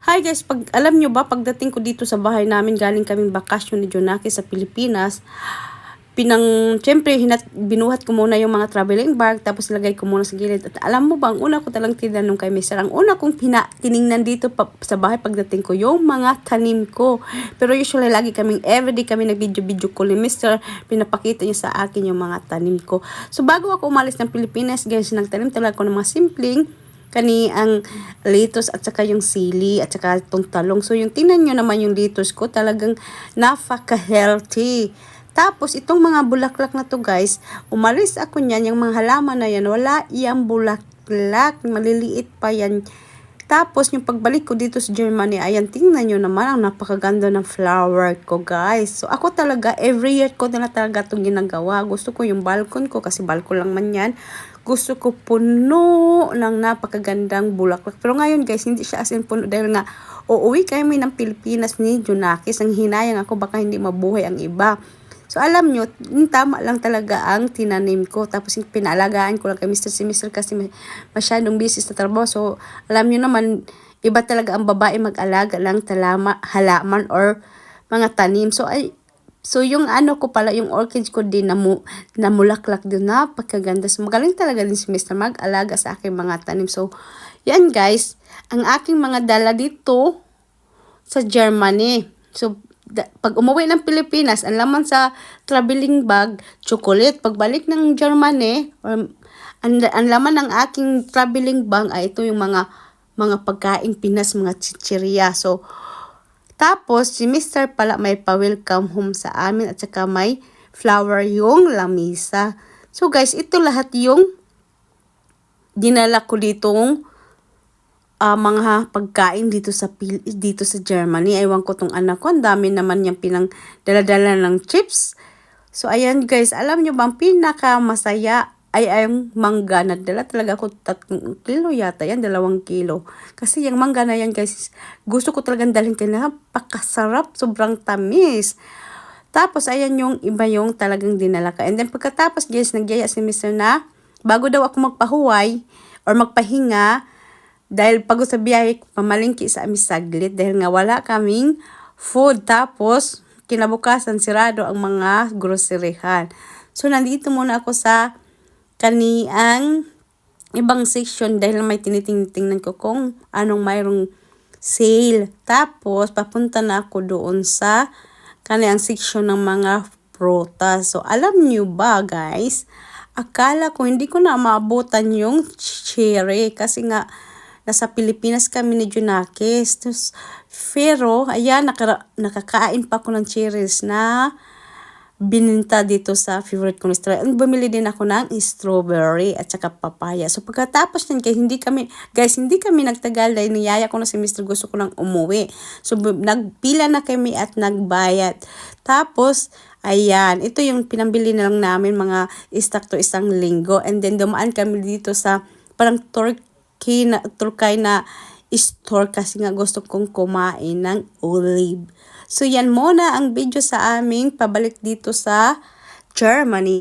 Hi guys, alam nyo ba, pagdating ko dito sa bahay namin, galing kaming bakasyon ni Jonaki sa Pilipinas, binuhat ko muna yung mga traveling bag, tapos lagay ko muna sa gilid. At alam mo ba, ang una ko talang tinanong kay Mr. Ang una kong tiningnan dito sa bahay pagdating ko, yung mga tanim ko. Pero usually, everyday kami nag-video call ni Mr. Pinapakita niya sa akin yung mga tanim ko. So bago ako umalis ng Pilipinas, guys, nagtanim talaga ko ng mga simpleng ang lettuce at saka yung sili at saka itong talong. So yung tingnan nyo naman yung lettuce ko, talagang napaka-healthy. Tapos itong mga bulaklak na to guys, umalis ako niyan, yung mga halaman na yan, wala yung bulaklak, maliliit pa yan. Tapos yung pagbalik ko dito sa Germany, ayan, tingnan nyo naman ang napakaganda ng flower ko guys. So ako talaga, every year ko na talaga itong ginagawa. Gusto ko yung balkon ko, kasi balkon lang man yan. Gusto ko puno ng napakagandang bulaklak. Pero ngayon guys, hindi siya as in puno dahil nga uuwi kami ng Pilipinas ni Jonakis. Ang hinayang ako, baka hindi mabuhay ang iba. So alam nyo, tama lang talaga ang tinanim ko. Tapos pinalagaan ko lang kay Mr. Si Mr. kasi masyadong busy sa trabaho. So alam nyo naman, iba talaga ang babae mag-alaga lang halaman or mga tanim. So yung ano ko pala, yung orchids ko din namulaklak din, napakaganda. So magaling talaga din si Mr. mag-alaga sa aking mga tanim. So yan guys, ang aking mga dala dito sa Germany. So pag umuwi ng Pilipinas, ang laman sa traveling bag, chocolate. Pagbalik ng Germany, ang laman ng aking traveling bag ay ito yung mga pagkaing Pinas, mga chichirya. So tapos, si Mr. pala may pa-welcome home sa amin at saka may flower yung lamisa. So guys, ito lahat yung dinala ko ditong mga pagkain dito sa Germany. Ewan ko tong anak ko, ang dami naman yung dala ng chips. So ayan guys, alam nyo bang pinaka-masaya ay yung mangga. Nagdala talaga ako 3 kilo yata yan, 2 kilo. Kasi yung mangga na yan guys, gusto ko talagang dalhin kayo, napakasarap, sobrang tamis. Tapos ayan yung iba yung talagang dinala ka. And then pagkatapos guys, nagyaya si Mr. na bago daw ako magpahuway or magpahinga, dahil pagod sa biyahe, pamalingki sa amin saglit dahil nga wala kaming food. Tapos kinabukasan sirado ang mga groceryhan. So nandito muna ako sa kaniang ibang section dahil may tinitingnan ko kung anong mayroong sale. Tapos papunta na ako doon sa kaniang section ng mga prutas. So alam nyo ba guys, akala ko hindi ko na maabutan yung cherry kasi nga nasa Pilipinas kami ni Jonakis. Pero ayan, nakakain pa ako ng cherries na bininta dito sa favorite kong restaurant. Bumili din ako ng strawberry at saka papaya. So pagkatapos nun, hindi kami nagtagal dahil niyaya ko na si Mr. Gusto ko nang umuwi. So nagpila na kami at nagbayad. Tapos ayan, ito yung pinambili na lang namin, mga stock to isang linggo. And then dumaan kami dito sa parang Turkey na store kasi nga gusto kong kumain ng olive. So yan muna ang video sa aming pabalik dito sa Germany.